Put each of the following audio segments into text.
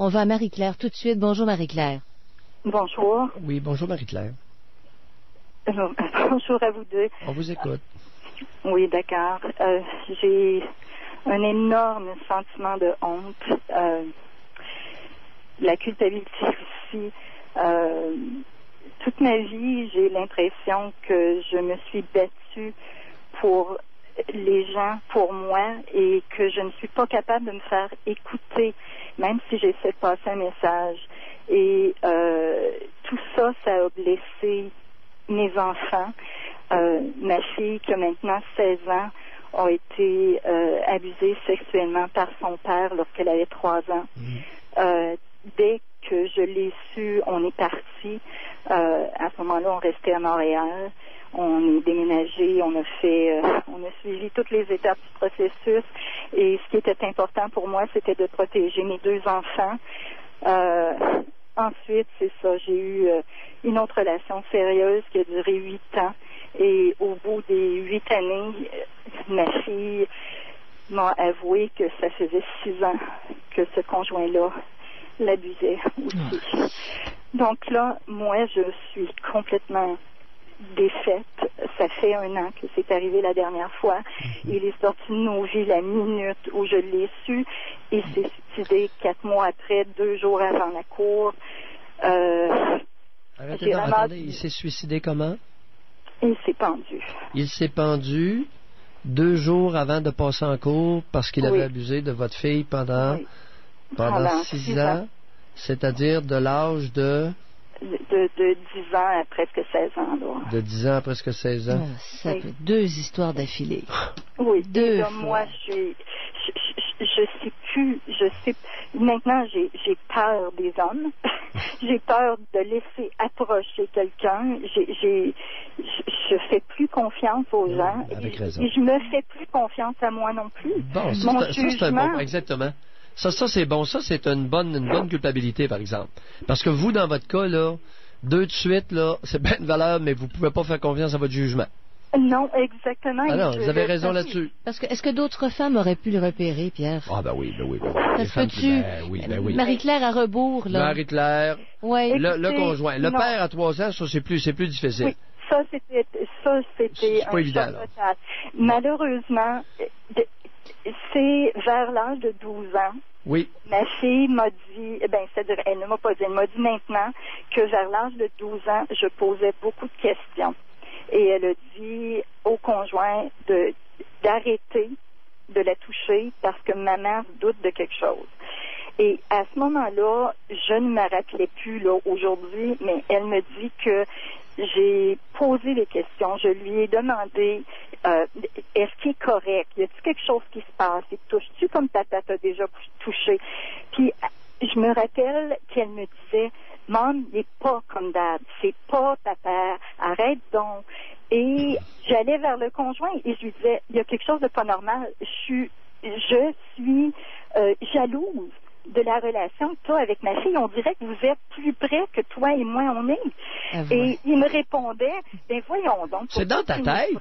On va à Marie-Claire tout de suite. Bonjour Marie-Claire. Bonjour. Oui, bonjour Marie-Claire. Bonjour à vous deux. On vous écoute. Oui, d'accord. J'ai un énorme sentiment de honte, la culpabilité aussi. Toute ma vie, j'ai l'impression que je me suis battue pour les gens, pour moi, et que je ne suis pas capable de me faire écouter, même si j'essaie de passer un message. Et tout ça, ça a blessé mes enfants. Ma fille, qui a maintenant 16 ans, a été abusée sexuellement par son père lorsqu'elle avait 3 ans. Dès que je l'ai su, on est parti. À ce moment-là, on restait à Montréal. On est déménagé, on a suivi toutes les étapes du processus. Et ce qui était important pour moi, c'était de protéger mes 2 enfants. Ensuite, c'est ça, j'ai eu une autre relation sérieuse qui a duré 8 ans. Et au bout des 8 années, ma fille m'a avoué que ça faisait 6 ans que ce conjoint-là l'abusait aussi. Donc là, moi, je suis complètement défaite. Ça fait 1 an que c'est arrivé la dernière fois. Il est sorti de nos vies la minute où je l'ai su. Il s'est suicidé 4 mois après, 2 jours avant la cour. Arrêtez, attendez, il s'est suicidé comment? Il s'est pendu. Il s'est pendu 2 jours avant de passer en cour parce qu'il avait abusé de votre fille pendant 6 ans, c'est-à-dire de l'âge de 10 ans à presque 16 ans. Là. De 10 ans à presque 16 ans. Ça fait 2 histoires d'affilée. Oui, 2 fois. Moi, je sais plus, maintenant j'ai peur des hommes, j'ai peur de laisser approcher quelqu'un, je fais plus confiance aux gens, avec raison. Et je me fais plus confiance à moi non plus. Bon, ça c'est un bon, exactement. Ça c'est bon, ça c'est une bonne culpabilité par exemple, parce que vous dans votre cas là, 2 de suite là, c'est bien de valeur, mais vous pouvez pas faire confiance à votre jugement. Non, exactement. Ah non, vous avez raison là-dessus. Parce que est-ce que d'autres femmes auraient pu le repérer, Pierre? Ah ben oui. Parce que oui. Marie-Claire à rebours, là. Marie-Claire, ouais. le conjoint. Le père à 3 ans, ça c'est plus difficile. Oui, ça c'était c'est pas évident. Malheureusement, c'est vers l'âge de 12 ans. Oui. Ma fille m'a dit, c'est-à-dire, elle ne m'a pas dit, elle m'a dit maintenant que vers l'âge de 12 ans, je posais beaucoup de questions. Et elle a dit au conjoint d'arrêter de la toucher parce que maman doute de quelque chose. Et à ce moment-là, je ne me rappelais plus là aujourd'hui, mais elle me dit que j'ai posé des questions. Je lui ai demandé est-ce qu'il est correct? Y a-t-il quelque chose qui se passe? Il touche-tu comme papa t'a déjà touché? Puis je me rappelle qu'elle me disait Maman, il n'est pas comme dad, c'est pas papa, arrête donc. Et j'allais vers le conjoint et je lui disais, il y a quelque chose de pas normal. Je suis jalouse de la relation que tu as avec ma fille. On dirait que vous êtes plus près que toi et moi on est. Et il me répondait, ben voyons donc. C'est dans ta tête.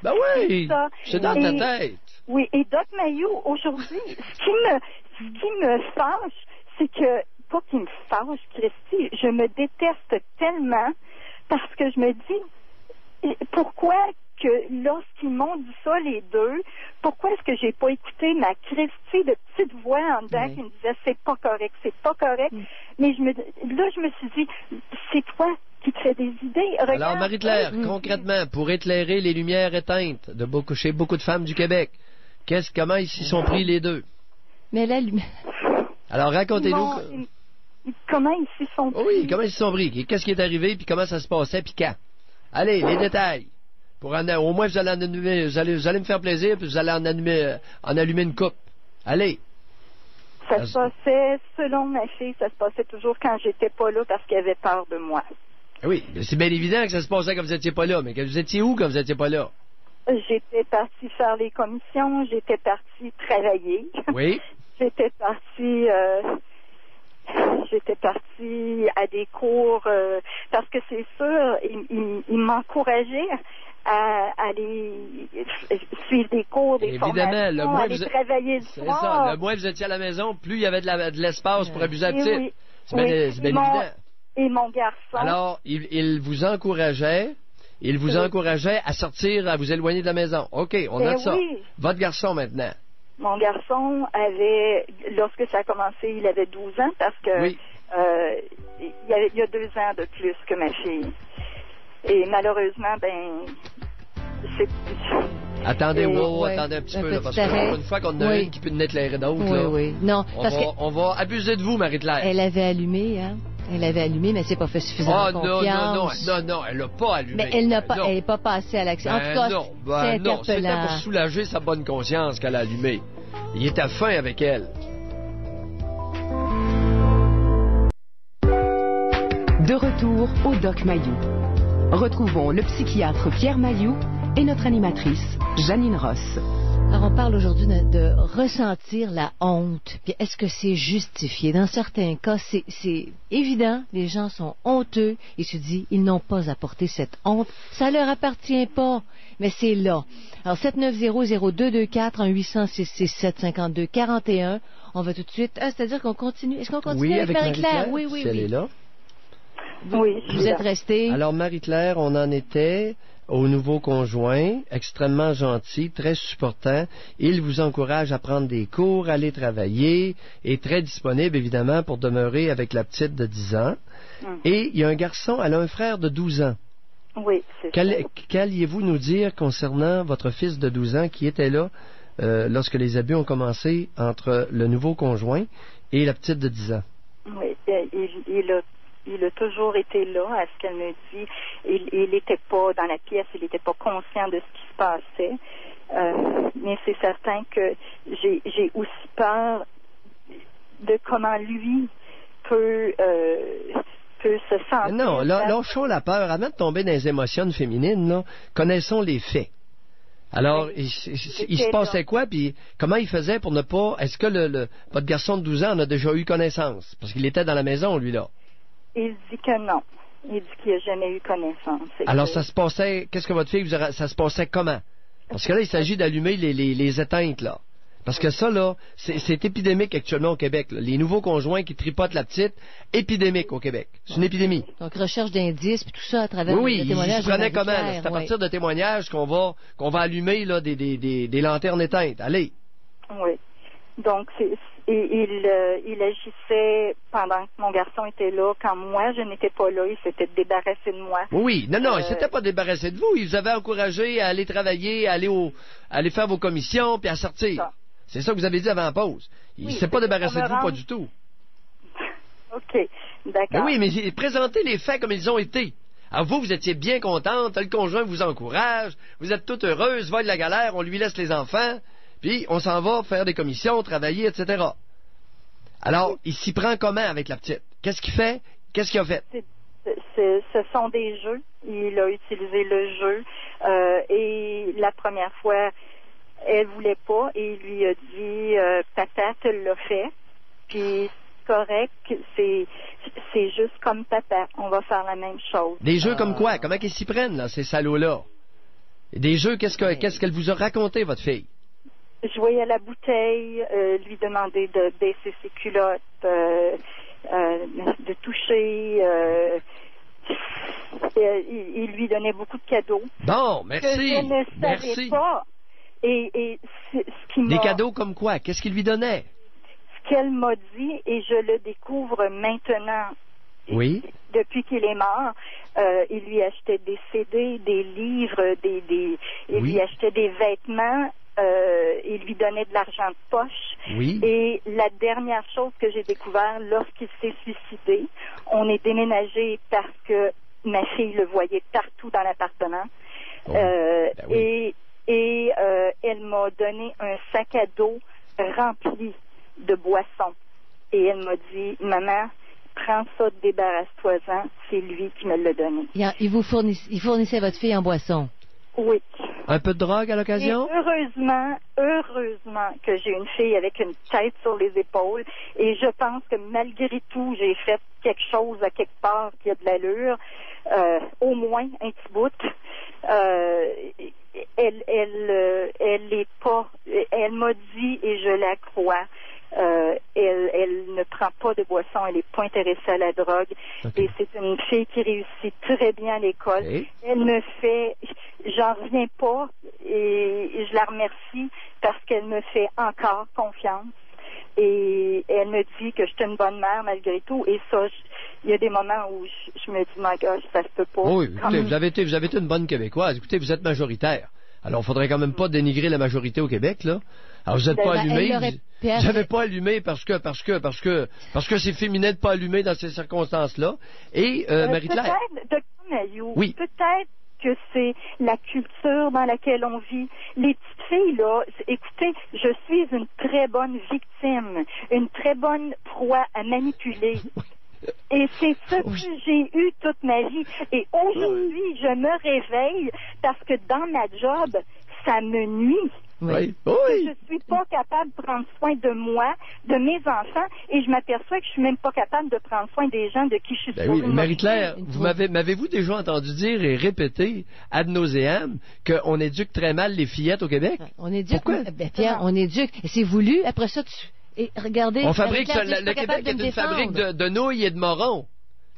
Ben oui, c'est dans ta tête. Oui, et Doc Mayou, aujourd'hui, ce qui me fâche, c'est que pas qu'il me fâche, Christy, je me déteste tellement parce que je me dis pourquoi que lorsqu'ils m'ont dit ça les deux, pourquoi est-ce que j'ai pas écouté ma Christy de petite voix en dedans qui me disait c'est pas correct. Mais je me suis dit c'est toi qui te fais des idées. Regarde, alors Marie-Claire, concrètement, pour éclairer les lumières éteintes chez beaucoup de femmes du Québec, comment ils s'y sont pris les deux? Mais la lumière. Alors racontez-nous. Comment ils s'y sont pris? Oui, comment ils s'y sont pris? Qu'est-ce qui est arrivé, puis comment ça se passait, puis quand? Allez, les détails. Au moins, vous allez me faire plaisir, puis vous allez en allumer une coupe. Allez. Ça se passait, selon ma fille, ça se passait toujours quand j'étais pas là parce qu'elle avait peur de moi. Oui, c'est bien évident que ça se passait quand vous étiez pas là, mais que vous étiez où quand vous étiez pas là? J'étais partie faire les commissions, j'étais partie travailler. Oui. J'étais partie à des cours parce que c'est sûr, ils m'encourageaient à aller suivre des cours, des Évidemment, formations, aller travailler le soir. C'est ça, le moins vous étiez à la maison, plus il y avait de l'espace pour abuser de la petite. Oui, c'est bien évident. Et mon garçon... Alors, il vous encourageait à sortir, à vous éloigner de la maison. OK, on note ça. Votre garçon maintenant. Mon garçon lorsque ça a commencé, il avait 12 ans parce que il y a 2 ans de plus que ma fille. Et malheureusement, c'est... Attendez un petit peu, là, parce qu'une fois qu'on a une qui peut éclairer d'autres, non, on va abuser de vous, Marie-Claire. Elle avait allumé, hein? Elle avait allumé, mais c'est pas fait suffisamment confiance. Non, elle l'a pas allumé. Mais elle n'est pas passée à l'action. En tout cas, c'est interpellant. C'était pour soulager sa bonne conscience qu'elle a allumé. Il était fin avec elle. De retour au Doc Mayou. Retrouvons le psychiatre Pierre Mayou et notre animatrice Janine Ross. Alors, on parle aujourd'hui de ressentir la honte. Puis est-ce que c'est justifié? Dans certains cas, c'est évident. Les gens sont honteux. Ils se disent, ils n'ont pas à porter cette honte. Ça leur appartient pas. Mais c'est là. Alors, 790-0224, 1-800-667-52-41. On va tout de suite... c'est-à-dire qu'on continue. Est-ce qu'on continue avec Marie-Claire? Oui. Elle est là. Vous êtes restée. Alors, Marie-Claire, on en était au nouveau conjoint, extrêmement gentil, très supportant. Il vous encourage à prendre des cours, à aller travailler, et très disponible, évidemment, pour demeurer avec la petite de 10 ans. Et il y a un garçon, elle a un frère de 12 ans. Oui, c'est ça. Qu'alliez-vous nous dire concernant votre fils de 12 ans qui était là lorsque les abus ont commencé entre le nouveau conjoint et la petite de 10 ans? Oui, il a toujours été là, à ce qu'elle me dit. Il n'était pas dans la pièce, il n'était pas conscient de ce qui se passait. Mais c'est certain que j'ai aussi peur de comment lui peut se sentir. Non, lâchons la peur. Avant de tomber dans les émotions féminines, là, connaissons les faits. Alors, il se passait quoi, puis comment il faisait pour ne pas... Est-ce que votre garçon de 12 ans en a déjà eu connaissance? Parce qu'il était dans la maison, lui, là. Il dit que non. Il dit qu'il n'a jamais eu connaissance. Alors, ça se passait... Qu'est-ce que votre fille vous a... Ça se passait comment? Parce que là, il s'agit d'allumer les éteintes, là. Parce que ça, là, c'est épidémique actuellement au Québec. Là. Les nouveaux conjoints qui tripotent la petite, épidémique au Québec. C'est une épidémie. Donc, recherche d'indices, puis tout ça à travers les témoignages. Oui, il se prenait comment? C'est à partir de témoignages qu'on va allumer là, des lanternes éteintes. Allez. Oui. Donc, il agissait pendant que mon garçon était là. Quand moi, je n'étais pas là, il s'était débarrassé de moi. Oui, non, il s'était pas débarrassé de vous. Il vous avait encouragé à aller travailler, à aller faire vos commissions, puis à sortir. Ça. C'est ça que vous avez dit avant la pause. Il ne s'est pas débarrassé de vous, pas du tout. OK, d'accord. Mais oui, mais présentez les faits comme ils ont été. Alors vous étiez bien contente, le conjoint vous encourage, vous êtes toute heureuse, va de la galère, on lui laisse les enfants, puis on s'en va faire des commissions, travailler, etc. Alors, il s'y prend comment avec la petite? Qu'est-ce qu'il fait? Qu'est-ce qu'il a fait? Ce sont des jeux. Il a utilisé le jeu. Et la première fois, elle voulait pas. Et il lui a dit, papa te l'a fait. Puis, c'est correct. C'est juste comme papa. On va faire la même chose. Des jeux comme quoi? Comment qu'ils s'y prennent, là, ces salauds-là? Des jeux, qu'est-ce qu'elle vous a raconté, votre fille? Jouer à la bouteille, lui demander de baisser ses culottes, de toucher. Il lui donnait beaucoup de cadeaux. Bon, merci. Que je ne savais pas. Et ce qui m'a... Des cadeaux comme quoi? Qu'est-ce qu'il lui donnait? Ce qu'elle m'a dit, et je le découvre maintenant. Oui. Depuis qu'il est mort, il lui achetait des CD, des livres, il lui achetait des vêtements. Il lui donnait de l'argent de poche. Oui. Et la dernière chose que j'ai découvert lorsqu'il s'est suicidé, on est déménagé parce que ma fille le voyait partout dans l'appartement. Et elle m'a donné un sac à dos rempli de boissons. Et elle m'a dit, maman, prends ça, débarrasse-toi-en. C'est lui qui me l'a donné. Il fournissait votre fille en boisson. Oui. Un peu de drogue à l'occasion? Heureusement que j'ai une fille avec une tête sur les épaules et je pense que malgré tout, j'ai fait quelque chose à quelque part qui a de l'allure, au moins un petit bout. elle est pas, elle m'a dit, et je la crois, elle ne prend pas de boisson, elle n'est pas intéressée à la drogue. Okay. Et c'est une fille qui réussit très bien à l'école. Okay. Elle me fait, j'en reviens pas, et je la remercie parce qu'elle me fait encore confiance. Et elle me dit que je suis une bonne mère malgré tout. Et ça, il y a des moments où je me dis, my gosh, ça se peut pas. Oui, écoutez, vous avez été une bonne Québécoise. Écoutez, vous êtes majoritaire. Alors, il faudrait quand même pas dénigrer la majorité au Québec, là. Alors, vous n'êtes pas allumé. Vous n'avez pas allumé parce que c'est féminin de pas allumer dans ces circonstances-là. Et, Marie-Claire. Peut-être, Dr. Mailloux, oui. Peut-être que c'est la culture dans laquelle on vit. Les petites filles, là, écoutez, je suis une très bonne victime, une très bonne proie à manipuler. Et c'est ça que j'ai eu toute ma vie. Et aujourd'hui, je me réveille parce que dans ma job, ça me nuit. Oui. Je suis pas capable de prendre soin de moi, de mes enfants, et je m'aperçois que je suis même pas capable de prendre soin des gens de qui je suis oui, Marie-Claire, m'avez-vous déjà entendu dire et répéter ad nauseam qu'on éduque très mal les fillettes au Québec? On éduque. Pourquoi? Pierre, on éduque. Et c'est voulu. Après ça, et regardez. On fabrique le Québec est une fabrique de nouilles et de morons.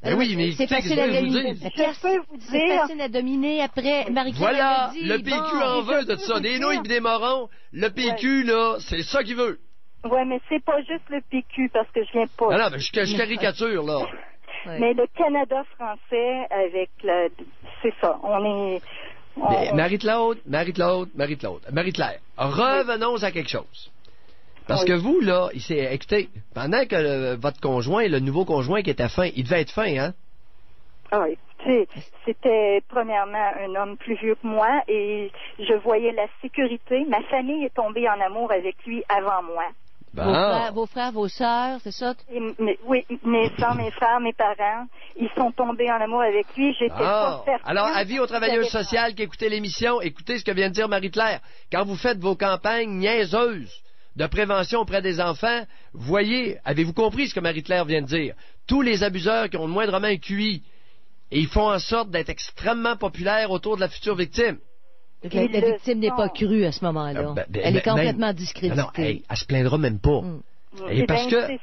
Oui, mais c'est facile à dominer. C'est facile à dominer après. Marie-Claire voilà, dit, le PQ en veut de ça. Des nouilles et des morons. Le PQ, là, c'est ça qu'il veut. Oui, mais c'est pas juste le PQ, parce que je viens pas. Non, mais je caricature, là. Mais le Canada français, avec c'est ça. Marie-Claude, Marie-Claire, revenons à quelque chose. Parce que vous, là, écoutez, pendant que votre conjoint, le nouveau conjoint qui était fin, il devait être fin, hein? Ah, écoutez, c'était premièrement un homme plus vieux que moi et je voyais la sécurité. Ma famille est tombée en amour avec lui avant moi. Bon. Vos frères, vos sœurs, c'est ça? Oui, mes soeurs, mes frères, mes parents, ils sont tombés en amour avec lui. J'étais pas certaine. Alors, avis aux travailleuses sociales qui écoutaient l'émission, écoutez ce que vient de dire Marie-Claire. Quand vous faites vos campagnes niaiseuses de prévention auprès des enfants, voyez, avez-vous compris ce que Marie-Claire vient de dire? Tous les abuseurs qui ont le moindrement un QI, et ils font en sorte d'être extrêmement populaires autour de la future victime. La victime n'est pas crue à ce moment-là. Elle est complètement discréditée. Non, elle se plaindra même pas. Et parce que,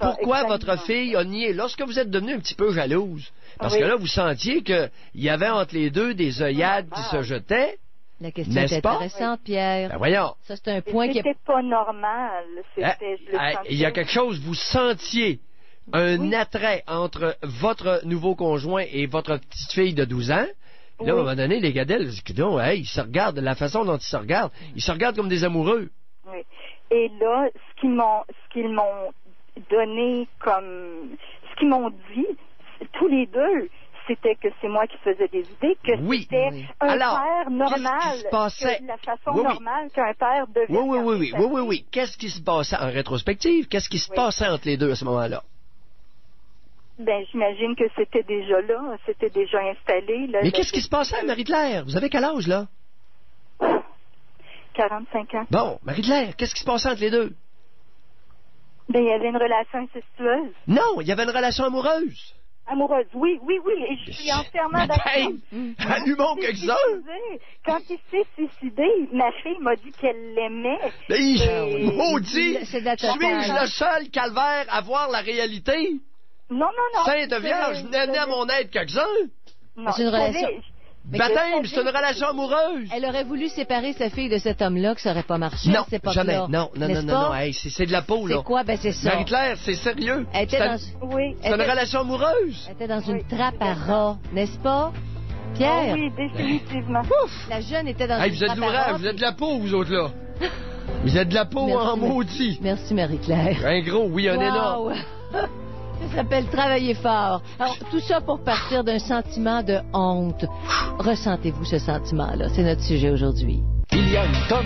pourquoi votre fille a nié? Lorsque vous êtes devenue un petit peu jalouse, parce que là, vous sentiez qu'il y avait entre les deux des œillades qui se jetaient. La question est intéressante, Pierre. Ben voyons. Ça, c'est un point qui C'était pas normal. Il y a quelque chose, vous sentiez un attrait entre votre nouveau conjoint et votre petite fille de 12 ans. Puis là, à un moment donné, les gadelles, ils se regardent, la façon dont ils se regardent comme des amoureux. Oui. Et là, ce qu'ils m'ont donné comme, ce qu'ils m'ont dit, tous les deux, c'était que c'est moi qui faisais des idées, que c'était un père normal, que la façon normale qu'un père devait. Oui. Qu'est-ce qui se passait en rétrospective? Qu'est-ce qui se passait entre les deux à ce moment-là? Ben, j'imagine que c'était déjà là, c'était déjà installé. Là, mais qu'est-ce qui se passait, Marie-Claire? Vous avez quel âge, là? 45 ans. Bon, Marie-Claire, qu'est-ce qui se passait entre les deux? Ben, il y avait une relation incestueuse. Non, il y avait une relation amoureuse. Amoureuse, oui, et je suis entièrement d'accord. Allumons quelques-uns. Quand il s'est suicidé, ma fille m'a dit qu'elle l'aimait. Maudit! Suis-je le seul calvaire à voir la réalité? Non. Sainte Vierge, venez à mon aide quelques-uns. Non, c'est une relation. Baptême, c'est une relation amoureuse. Elle aurait voulu séparer sa fille de cet homme-là, que ça n'aurait pas marché. Non, jamais. Non. Hey, c'est de la peau, là. C'est quoi? Ben, c'est ça. Marie-Claire, c'est sérieux. C'est une relation amoureuse. Elle était dans une trappe à rats, n'est-ce pas? Pierre? Oui, définitivement. La jeune était dans une trappe à rats. Vous êtes de la peau, vous autres, là. Vous êtes de la peau en maudit. Merci, Marie-Claire. Un gros, oui, un énorme. Ça s'appelle travailler fort. Alors, tout ça pour partir d'un sentiment de honte. Ressentez-vous ce sentiment-là? C'est notre sujet aujourd'hui. Il y a une tonne